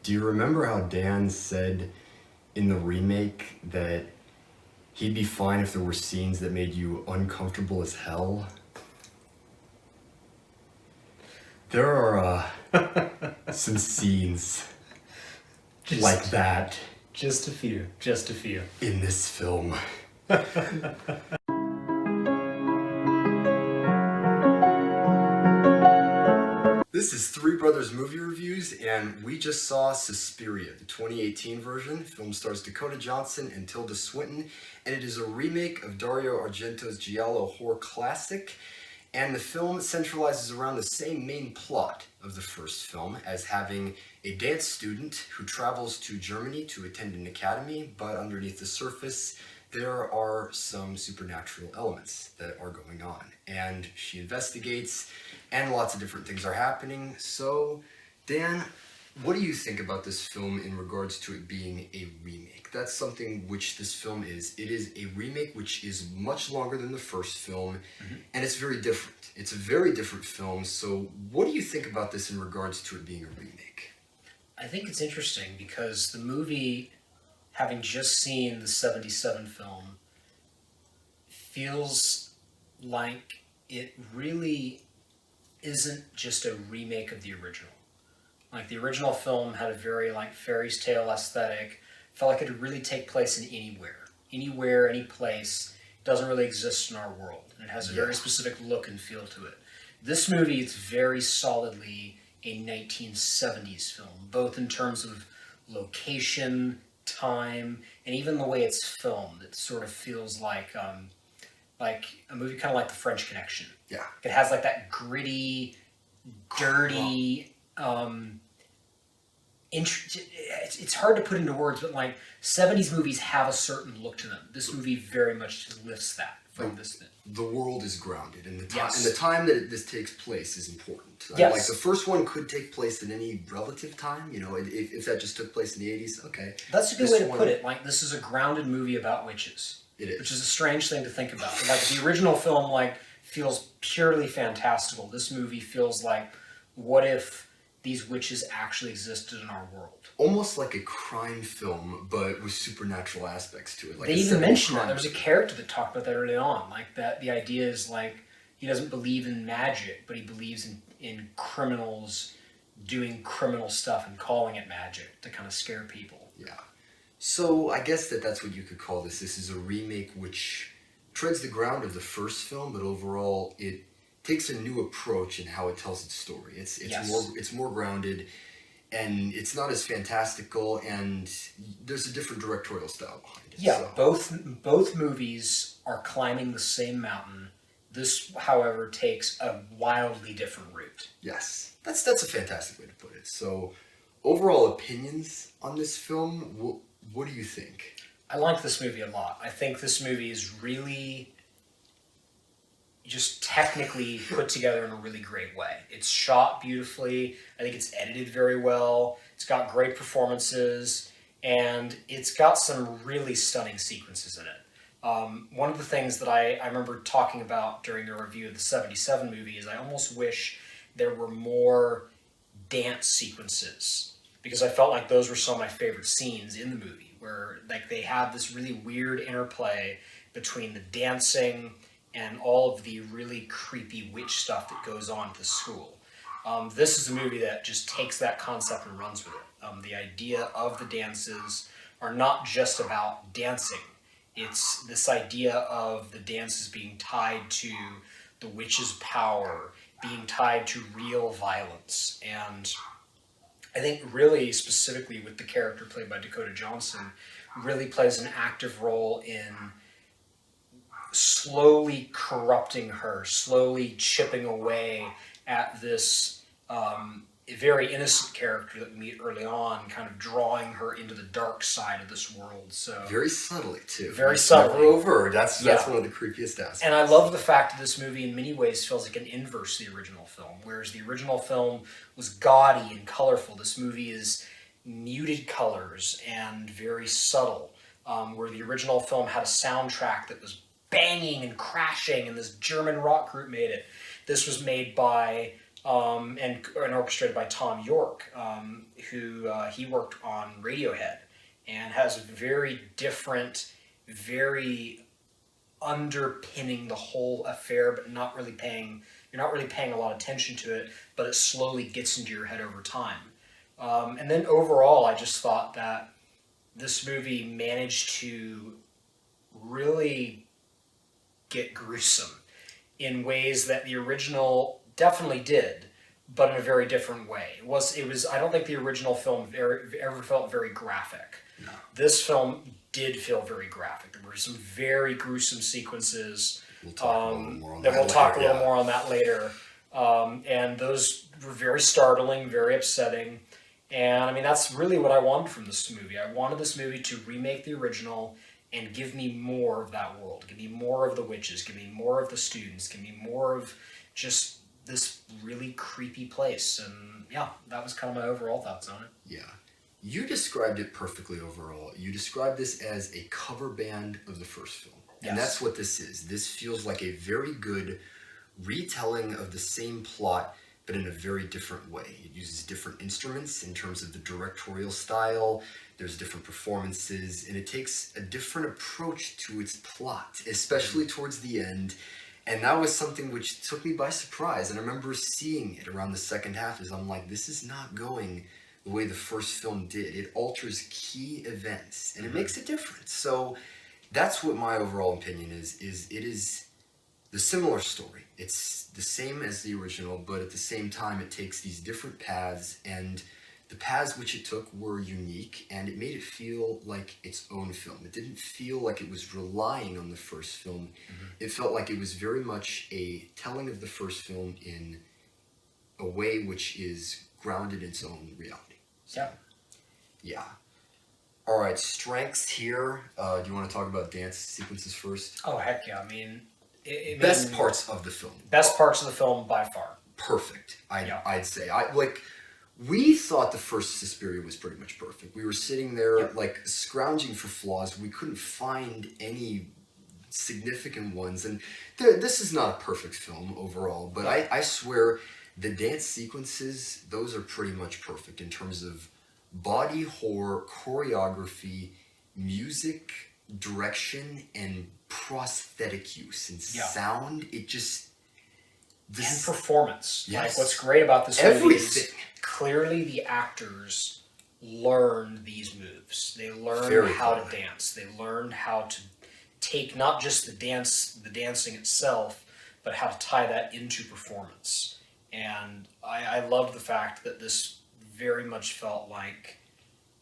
Do you remember how Dan said in the remake that he'd be fine if there were scenes that made you uncomfortable as hell? There are some scenes like that Just a few. Just a few. in this film. This is Three Brothers Movie Reviews, and we just saw Suspiria, the 2018 version. The film stars Dakota Johnson and Tilda Swinton, and it is a remake of Dario Argento's giallo horror classic. And the film centralizes around the same main plot of the first film, as having a dance student who travels to Germany to attend an academy, but underneath the surface there are some supernatural elements that are going on. And she investigates, and lots of different things are happening. So, Dan, what do you think about this film in regards to it being a remake? That's something which this film is. It is a remake which is much longer than the first film, and it's very different. It's a very different film, so what do you think about this in regards to it being a remake? I think it's interesting because the movie, having just seen the 77 film, feels like it really isn't just a remake of the original. Like, the original film had a very, fairy tale aesthetic. Felt like it could really take place in anywhere, any place. It doesn't really exist in our world. And it has a very specific look and feel to it. This movie is very solidly a 1970s film, both in terms of location, time, and even the way it's filmed. It sort of feels like a movie kind of like The French Connection. Yeah. It has that gritty, dirty, it's hard to put into words, but 70s movies have a certain look to them. This movie very much lifts that from this. The world is grounded, and the time, Yes. and the time that this takes place is important. Yes. Like, the first one could take place in any relative time, if that just took place in the 80s, okay. That's a good way to put it. This is a grounded movie about witches. It is. Which is a strange thing to think about. The original film, feels purely fantastical. This movie feels like, what if these witches actually existed in our world? Almost like a crime film, but with supernatural aspects to it. They even mentioned that. There was a character that talked about that early on. The idea is, he doesn't believe in magic, but he believes in criminals doing criminal stuff and calling it magic to kind of scare people. Yeah. So I guess that's what you could call this. This is a remake which treads the ground of the first film, but overall it takes a new approach in how it tells its story. It's more grounded, and it's not as fantastical, and there's a different directorial style behind it. Yeah, so. Both movies are climbing the same mountain. This, however, takes a wildly different route. Yes, that's a fantastic way to put it. So, overall opinions on this film, what do you think? I like this movie a lot. I think this movie is really just technically put together in a really great way. It's shot beautifully. I think it's edited very well. It's got great performances, and it's got some really stunning sequences in it. One of the things that I remember talking about during the review of the 77 movie is I almost wish there were more dance sequences, because I felt like those were some of my favorite scenes in the movie, where they have this really weird interplay between the dancing and all of the really creepy witch stuff that goes on at the school. This is a movie that just takes that concept and runs with it. The idea of the dances are not just about dancing. It's this idea of the dances being tied to the witch's power, being tied to real violence. And I think really specifically with the character played by Dakota Johnson, really plays an active role in slowly corrupting her, slowly chipping away at this very innocent character that we meet early on, kind of drawing her into the dark side of this world. So very subtly too. Very subtly. Never overt. That's one of the creepiest aspects. And I love the fact that this movie in many ways feels like an inverse to the original film. Whereas the original film was gaudy and colorful, this movie is muted colors and very subtle. Where the original film had a soundtrack that was banging and crashing, and this German rock group made it. This was made by and orchestrated by Tom York, who he worked on Radiohead, and has very different, very underpinning the whole affair, but you're not really paying a lot of attention to it, but it slowly gets into your head over time. And then overall, I just thought that this movie managed to really get gruesome in ways that the original definitely did, but in a very different way. It was. I don't think the original film ever felt very graphic. No. This film did feel very graphic. There were some very gruesome sequences. We'll talk a little more on that that we'll talk a later, little more on that later. And those were very startling, very upsetting. And I mean, that's really what I wanted from this movie. I wanted this movie to remake the original and give me more of that world. Give me more of the witches. Give me more of the students. Give me more of just this really creepy place. And yeah, that was kind of my overall thoughts on it. Yeah. You described it perfectly overall. You described this as a cover band of the first film. And Yes. that's what this is. This feels like a very good retelling of the same plot, but in a very different way. It uses different instruments in terms of the directorial style. There's different performances, and it takes a different approach to its plot, especially towards the end. And that was something which took me by surprise. And I remember seeing it around the second half as I'm like, this is not going the way the first film did. It alters key events, and it makes a difference. So that's what my overall opinion is it is the similar story. It's the same as the original, but at the same time it takes these different paths, and the paths which it took were unique, and it made it feel like its own film. It didn't feel like it was relying on the first film. It felt like it was very much a telling of the first film in a way which is grounded in its own reality. Yeah. Yeah. All right, strengths here. Do you want to talk about dance sequences first? Oh, heck yeah. I mean, Best parts of the film. Best parts of the film by far. Perfect. Yeah. I'd say. We thought the first Suspiria was pretty much perfect. We were sitting there Yep. like scrounging for flaws. We couldn't find any significant ones, and this is not a perfect film overall, but I swear the dance sequences, those are pretty much perfect in terms of body horror, choreography, music, direction, and prosthetic use and Yeah. sound. It just And performance. Yes. Like, what's great about this movie is Everything. clearly the actors learned these moves. They learned Very how to clever. dance. They learned how to take not just the dancing itself, but how to tie that into performance. And I love the fact that this very much felt like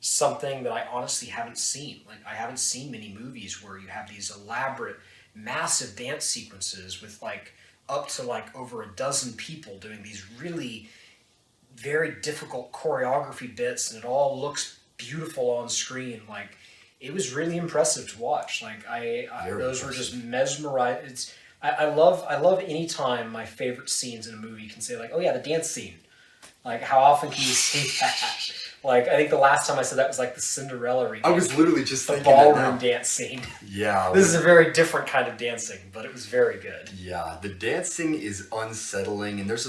something that I honestly haven't seen. Like, I haven't seen many movies where you have these elaborate, massive dance sequences with like up to like over a dozen people doing these really very difficult choreography bits, and it all looks beautiful on screen. Like, it was really impressive to watch. Like, Very those were just impressive. mesmerized. I love any time my favorite scenes in a movie can say like, oh yeah, the dance scene. Like, how often can you see that? Like, I think the last time I said that was like the Cinderella remake. I was literally just the thinking that ballroom now. dance scene. Yeah. This is a very different kind of dancing, but it was very good. Yeah, the dancing is unsettling, and there's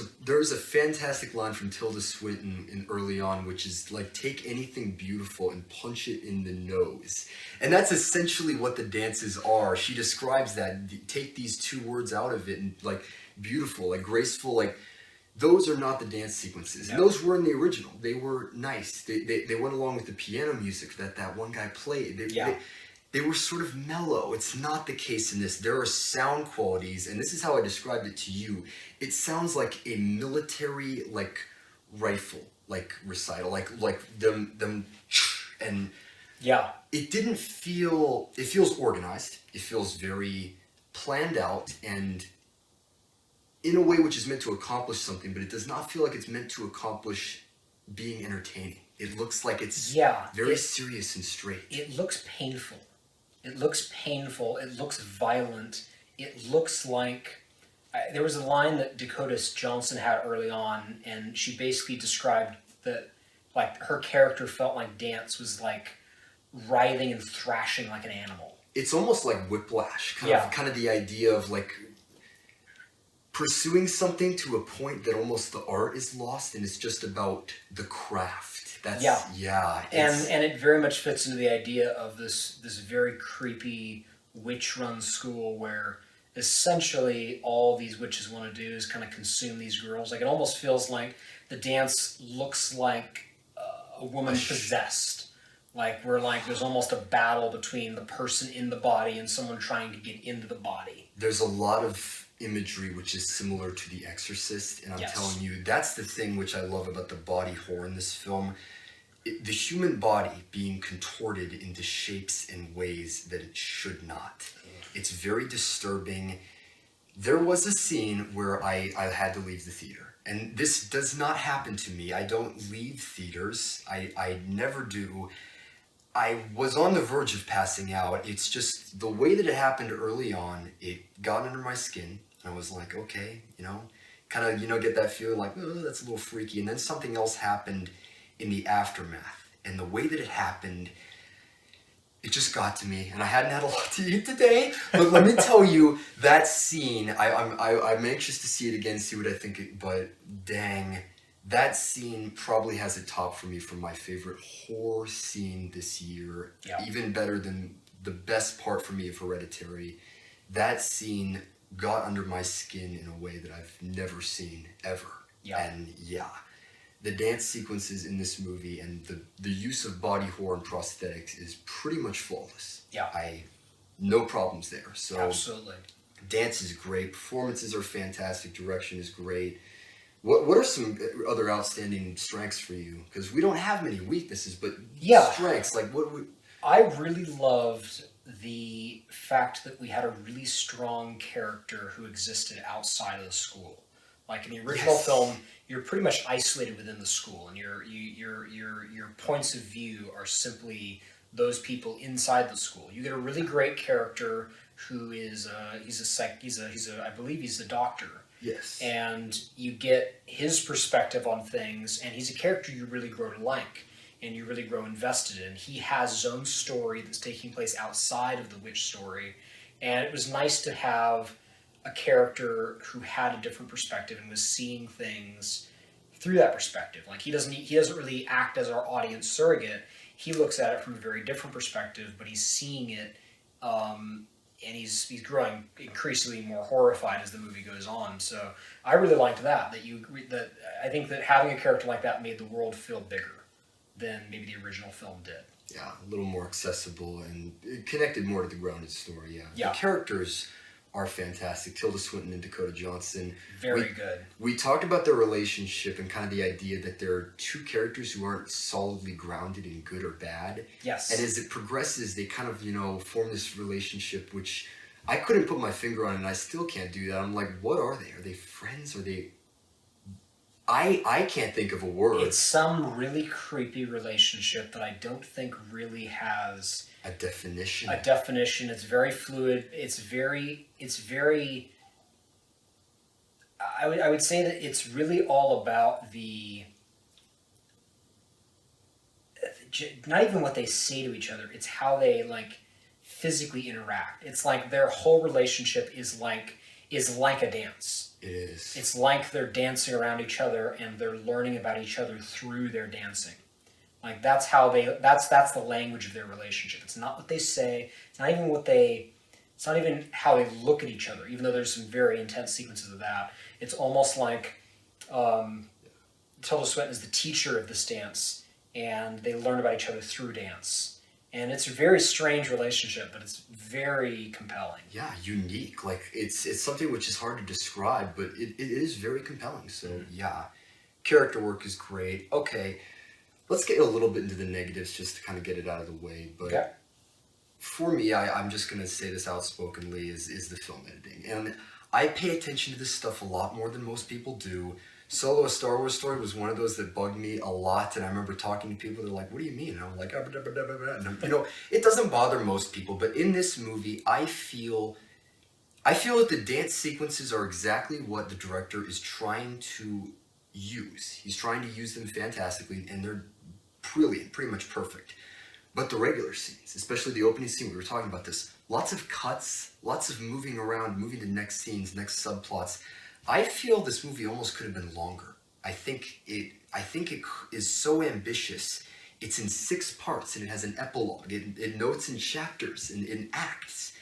a fantastic line from Tilda Swinton in early on, which is like, take anything beautiful and punch it in the nose. And that's essentially what the dances are. She describes that, take these two words out of it, and like beautiful, like graceful, like those are not the dance sequences. And No. those were in the original. They were nice. They went along with the piano music that one guy played. They were sort of mellow. It's not the case in this. There are sound qualities, and this is how I described it to you. It sounds like a military like rifle like recital, like them and Yeah. it didn't feel. It feels organized. It feels very planned out, and in a way which is meant to accomplish something, but it does not feel like it's meant to accomplish being entertaining. It looks like it's Yeah. very serious and straight. It looks painful. It looks painful. It looks violent. It looks like there was a line that Dakota Johnson had early on, and she basically described that like her character felt like dance was like writhing and thrashing like an animal. It's almost like whiplash, Yeah. kind of the idea of like pursuing something to a point that almost the art is lost and it's just about the craft. That's yeah. And it very much fits into the idea of this very creepy witch-run school where essentially all these witches want to do is kind of consume these girls. Like it almost feels like the dance looks like a woman possessed. Like we're like there's almost a battle between the person in the body and someone trying to get into the body. There's a lot of imagery which is similar to The Exorcist, and I'm telling you, that's the thing which I love about the body horror in this film. The human body being contorted into shapes and ways that it should not. It's very disturbing. There was a scene where I had to leave the theater. And this does not happen to me. I don't leave theaters. I never do. I was on the verge of passing out. It's just the way that it happened early on, it got under my skin. I was like, okay, kind of, get that feeling like, oh, that's a little freaky. And then something else happened in the aftermath. And the way that it happened, it just got to me. And I hadn't had a lot to eat today. But let me tell you, that scene, I'm anxious to see it again, see what I think. But dang, that scene probably has a top for me for my favorite horror scene this year. Yeah. Even better than the best part for me of Hereditary. That scene got under my skin in a way that I've never seen ever. Yeah. And the dance sequences in this movie and the use of body horror and prosthetics is pretty much flawless. Yeah. No problems there. So absolutely. Dance is great. Performances are fantastic. Direction is great. What are some other outstanding strengths for you? Because we don't have many weaknesses, but strengths. Like what would... I really loved the fact that we had a really strong character who existed outside of the school. Like in the original film, you're pretty much isolated within the school, and your points of view are simply those people inside the school. You get a really great character who is I believe he's a doctor. Yes. And you get his perspective on things, and he's a character you really grow to like, and you really grow invested in. He has his own story that's taking place outside of the witch story, and it was nice to have a character who had a different perspective and was seeing things through that perspective. Like he doesn't really act as our audience surrogate. He looks at it from a very different perspective, but he's seeing it, and he's growing increasingly more horrified as the movie goes on. So I really liked that I think that having a character like that made the world feel bigger than maybe the original film did. Yeah, a little more accessible and it connected more to the grounded story. Yeah. The characters are fantastic. Tilda Swinton and Dakota Johnson. Very good. We talked about their relationship and kind of the idea that there are two characters who aren't solidly grounded in good or bad. Yes. And as it progresses, they kind of, form this relationship, which I couldn't put my finger on, and I still can't do that. I'm like, what are they? Are they friends? Are they... I can't think of a word. It's some really creepy relationship that I don't think really has... A definition. It's very fluid. It's very. I would say that it's really all about the. Not even what they say to each other. It's how they physically interact. It's like their whole relationship is like a dance. It is. It's like they're dancing around each other and they're learning about each other through their dancing. Like that's the language of their relationship. It's not what they say. It's not even how they look at each other, even though there's some very intense sequences of that. It's almost like Tilda Swinton is the teacher of this dance, and they learn about each other through dance. And it's a very strange relationship, but it's very compelling. Yeah, unique. Like it's something which is hard to describe, but it is very compelling. So yeah, character work is great. Okay. Let's get a little bit into the negatives just to kind of get it out of the way. But for me, I'm just going to say this outspokenly, is the film editing. And I pay attention to this stuff a lot more than most people do. Solo: A Star Wars Story was one of those that bugged me a lot. And I remember talking to people, they're like, what do you mean? And I'm like, and it doesn't bother most people. But in this movie, I feel that the dance sequences are exactly what the director is trying to use. He's trying to use them fantastically, and they're brilliant, pretty much perfect. But the regular scenes, especially the opening scene, we were talking about this, lots of cuts, lots of moving around, moving to next scenes, next subplots. I feel this movie almost could have been longer. I think it is so ambitious. It's in 6 parts and it has an epilogue. It notes in chapters, in acts.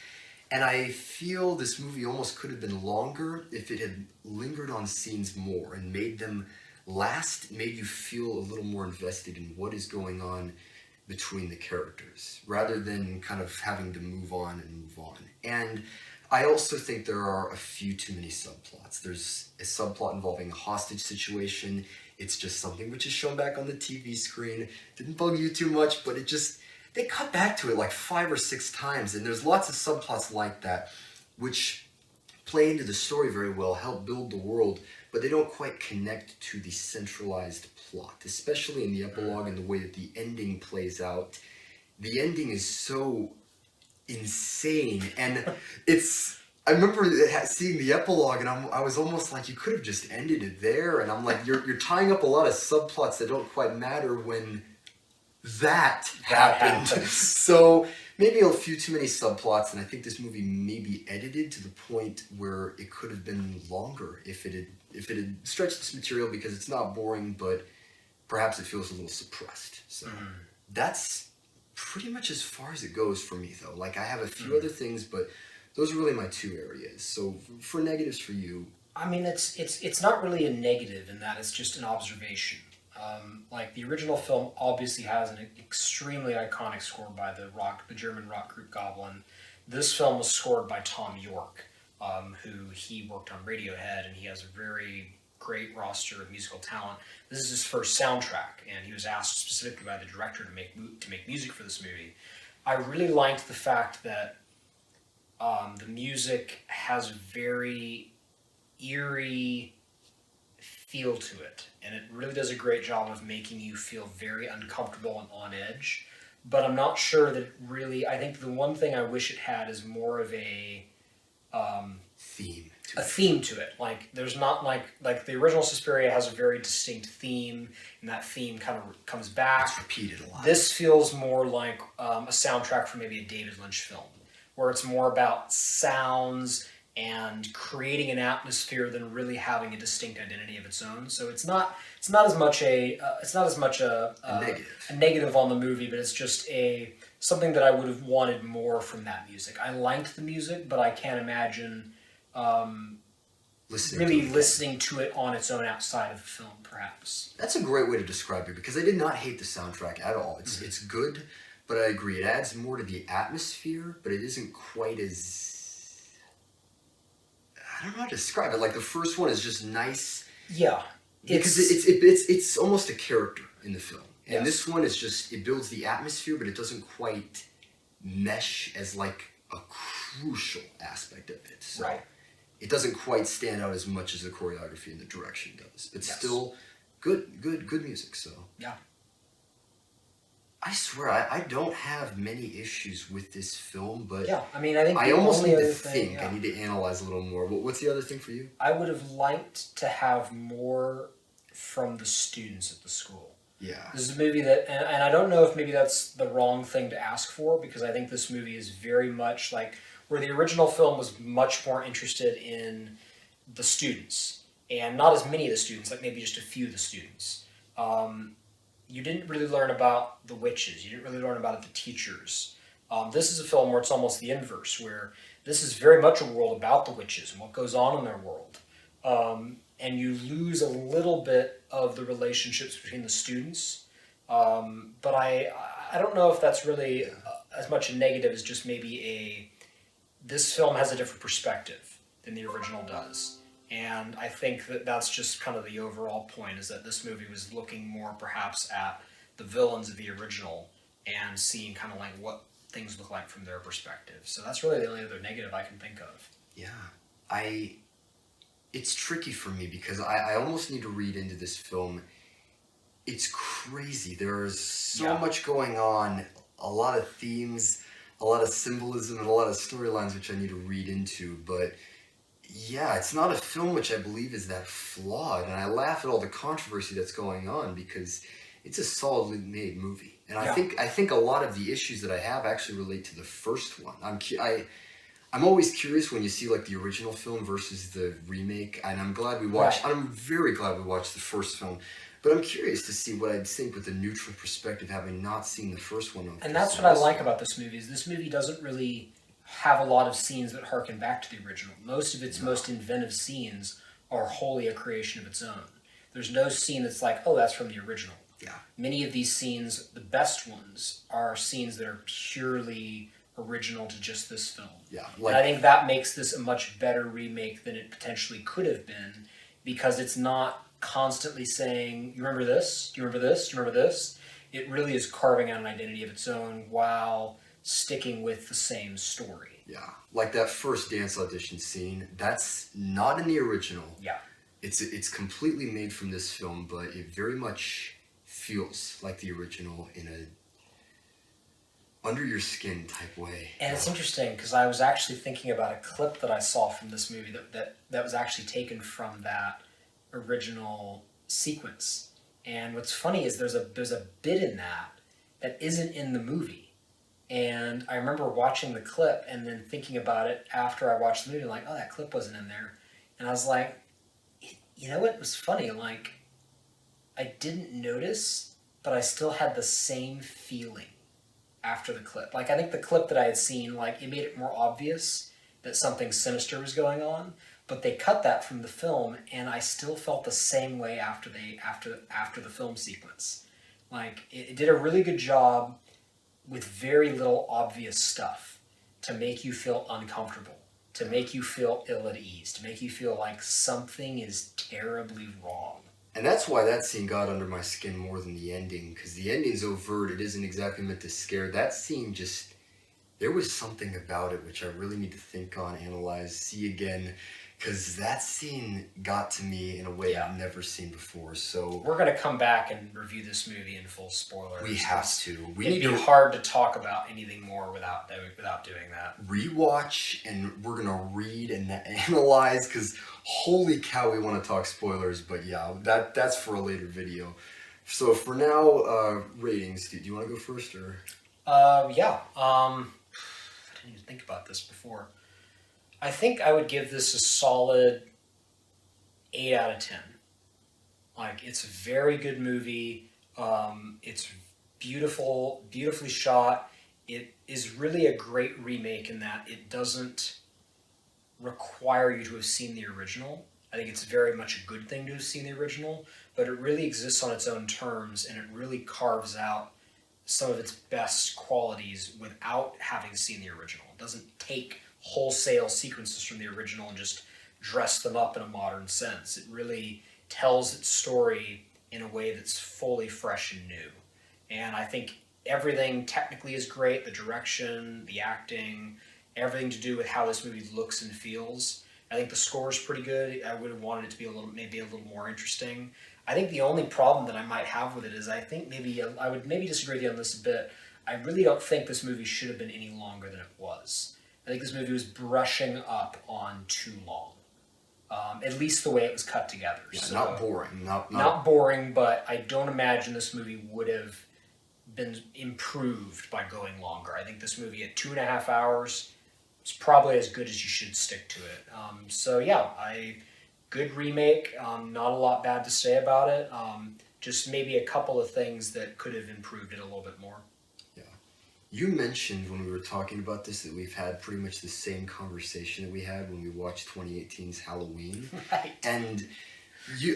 And I feel this movie almost could have been longer if it had lingered on scenes more and made them last, made you feel a little more invested in what is going on between the characters, rather than kind of having to move on and move on. And I also think there are a few too many subplots. There's a subplot involving a hostage situation. It's just something which is shown back on the TV screen. Didn't bug you too much, but they cut back to it like 5 or 6 times, and there's lots of subplots like that, which play into the story very well, help build the world, but they don't quite connect to the centralized plot, especially in the epilogue and the way that the ending plays out. The ending is so insane, and I remember seeing the epilogue, and I was almost like, you could have just ended it there, and I'm like, you're tying up a lot of subplots that don't quite matter when that happened. So maybe a few too many subplots, and I think this movie may be edited to the point where it could have been longer if it had stretched this material, because it's not boring, but perhaps it feels a little suppressed. So that's pretty much as far as it goes for me, though. Like, I have a few other things, but those are really my 2 areas. So for negatives for you, I mean, it's not really a negative in that it's just an observation. Like, the original film obviously has an extremely iconic score by the German rock group Goblin. This film was scored by Tom York, who he worked on Radiohead, and he has a very great roster of musical talent. This is his first soundtrack, and he was asked specifically by the director to make music for this movie. I really liked the fact that the music has a very eerie feel to it, and it really does a great job of making you feel very uncomfortable and on edge. But I'm not sure that really. I think the one thing I wish it had is more of a theme to it. Like, there's not like the original Suspiria has a very distinct theme, and that theme kind of comes back. It's repeated a lot. This feels more like a soundtrack for maybe a David Lynch film, where it's more about sounds and creating an atmosphere than really having a distinct identity of its own. So it's not as much a negative on the movie, but it's just something that I would have wanted more from that music. I liked the music, but I can't imagine listening to it on its own outside of the film, perhaps. That's a great way to describe it, because I did not hate the soundtrack at all. It's good, but I agree, it adds more to the atmosphere, but it isn't quite as... I don't know how to describe it. Like, the first one is just nice. Yeah. Because it's almost a character in the film. And Yes. this one is just, it builds the atmosphere, but it doesn't quite mesh as like a crucial aspect of it. So Right. it doesn't quite stand out as much as the choreography and the direction does. It's Yes. still good music, so. Yeah. I swear, I don't have many issues with this film, but Yeah. I mean, I think I the almost only need to other thing, think. I need to analyze a little more. What's the other thing for you? I would have liked to have more from the students at the school. Yeah. This is a movie that, and I don't know if maybe that's the wrong thing to ask for, because I think this movie is very much like where the original film was much more interested in the students, and not as many of the students, like maybe just a few of the students. You didn't really learn about the witches. You didn't really learn about the teachers. This is a film where it's almost the inverse, where this is very much a world about the witches and what goes on in their world. And you lose a little bit of the relationships between the students. But I don't know if that's really as much a negative as just maybe this film has a different perspective than the original does. And I think that that's just kind of the overall point, is that this movie was looking more perhaps at the villains of the original and seeing kind of like what things look like from their perspective. So that's really the only other negative I can think of. Yeah. It's tricky for me because I almost need to read into this film. It's crazy. There's so much going on, a lot of themes, a lot of symbolism, and a lot of storylines which I need to read into, but yeah, it's not a film which I believe is that flawed, and I laugh at all the controversy that's going on because it's a solidly made movie. And I think a lot of the issues that I have actually relate to the first one. I'm I'm always curious when you see like the original film versus the remake, and I'm glad we watched. Right. I'm very glad we watched the first film, but I'm curious to see what I'd think with a neutral perspective, having not seen the first one. And that's what I like about this movie, is this movie doesn't really have a lot of scenes that harken back to the original. Most of its most inventive scenes are wholly a creation of its own. There's no scene that's like, oh, that's from the original. Yeah. Many of these scenes, the best ones, are scenes that are purely original to just this film. Yeah. And I think that makes this a much better remake than it potentially could have been, because it's not constantly saying, you remember this? Do you remember this? Do you remember this? It really is carving out an identity of its own while sticking with the same story. Yeah, like that first dance audition scene. That's not in the original. Yeah. It's completely made from this film, but it very much feels like the original in a under your skin type way. And it's interesting because I was actually thinking about a clip that I saw from this movie that was actually taken from that original sequence. And what's funny is there's a bit in that isn't in the movie. And I remember watching the clip and then thinking about it after I watched the movie, like, oh, that clip wasn't in there. And I was like, you know what was funny? Like, I didn't notice, but I still had the same feeling after the clip. Like, I think the clip that I had seen, like, it made it more obvious that something sinister was going on, but they cut that from the film, and I still felt the same way after the film sequence. Like, it did a really good job with very little obvious stuff to make you feel uncomfortable, to make you feel ill at ease, to make you feel like something is terribly wrong. And that's why that scene got under my skin more than the ending, because the ending's overt. It isn't exactly meant to scare. That scene just, there was something about it which I really need to think on, analyze, see again, because that scene got to me in a way I've never seen before. So we're going to come back and review this movie in full spoilers. We have to. It'd be hard to talk about anything more without doing that. Rewatch, and we're going to read and analyze, because holy cow, we want to talk spoilers. But yeah, that's for a later video. So for now, ratings. Do you want to go first, or? Yeah. I didn't even think about this before. I think I would give this a solid 8 out of 10. Like, it's a very good movie. It's beautifully shot. It is really a great remake in that it doesn't require you to have seen the original. I think it's very much a good thing to have seen the original, but it really exists on its own terms, and it really carves out some of its best qualities without having seen the original. It doesn't take wholesale sequences from the original and just dress them up in a modern sense. It really tells its story in a way that's fully fresh and new. And I think everything technically is great, the direction, the acting, everything to do with how this movie looks and feels. I think the score is pretty good. I would have wanted it to be maybe a little more interesting. I think the only problem that I might have with it is I think I would disagree with you on this a bit. I really don't think this movie should have been any longer than it was. I think this movie was brushing up on too long. At least the way it was cut together. Yeah, so, not boring. Not boring, but I don't imagine this movie would have been improved by going longer. I think this movie at 2.5 hours is probably as good as you should stick to it. So yeah, good remake. Not a lot bad to say about it. Just maybe a couple of things that could have improved it a little bit more. You mentioned when we were talking about this that we've had pretty much the same conversation that we had when we watched 2018's Halloween. Right. And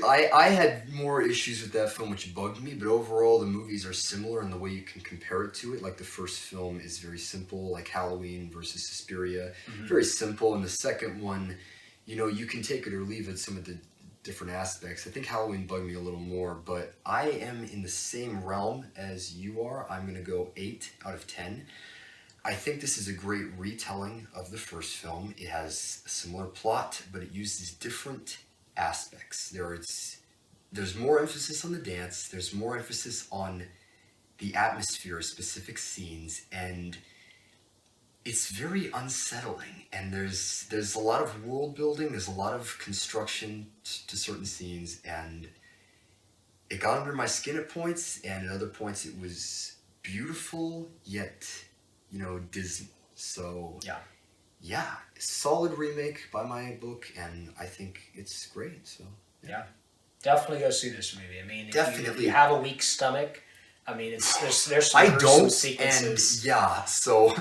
I had more issues with that film, which bugged me, but overall the movies are similar in the way you can compare it to it. Like the first film is very simple, like Halloween versus Suspiria. Mm-hmm. Very simple. And the second one, you can take it or leave it, some of the different aspects. I think Halloween bugged me a little more, but I am in the same realm as you are. I'm going to go 8 out of 10. I think this is a great retelling of the first film. It has a similar plot, but it uses different aspects. There's more emphasis on the dance. There's more emphasis on the atmosphere of specific scenes, and it's very unsettling, and there's a lot of world building, there's a lot of construction to certain scenes, and it got under my skin at points, and at other points it was beautiful, yet, Disney. So yeah, yeah, solid remake by my book, and I think it's great. So Yeah, definitely go see this movie. I mean, if definitely. you have a weak stomach, I mean, there's some I gruesome don't, sequences. and yeah, so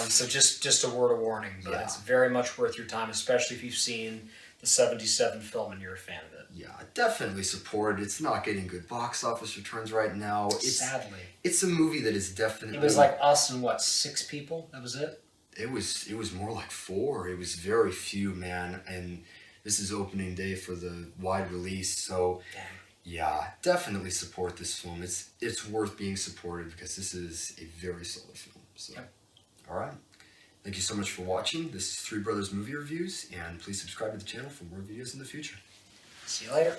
So just a word of warning, but Yeah. it's very much worth your time, especially if you've seen the '77 film and you're a fan of it. yeah, definitely support it. It's not getting good box office returns right now. Sadly, It's a movie that is definitely. it was like us and what, 6 people? That was it. It was more like 4. It was very few, man, and this is opening day for the wide release. So Dang. yeah, definitely support this film. It's worth being supported because this is a very solid film. So Yep. all right. Thank you so much for watching. This is Three Brothers Movie Reviews, and please subscribe to the channel for more videos in the future. See you later.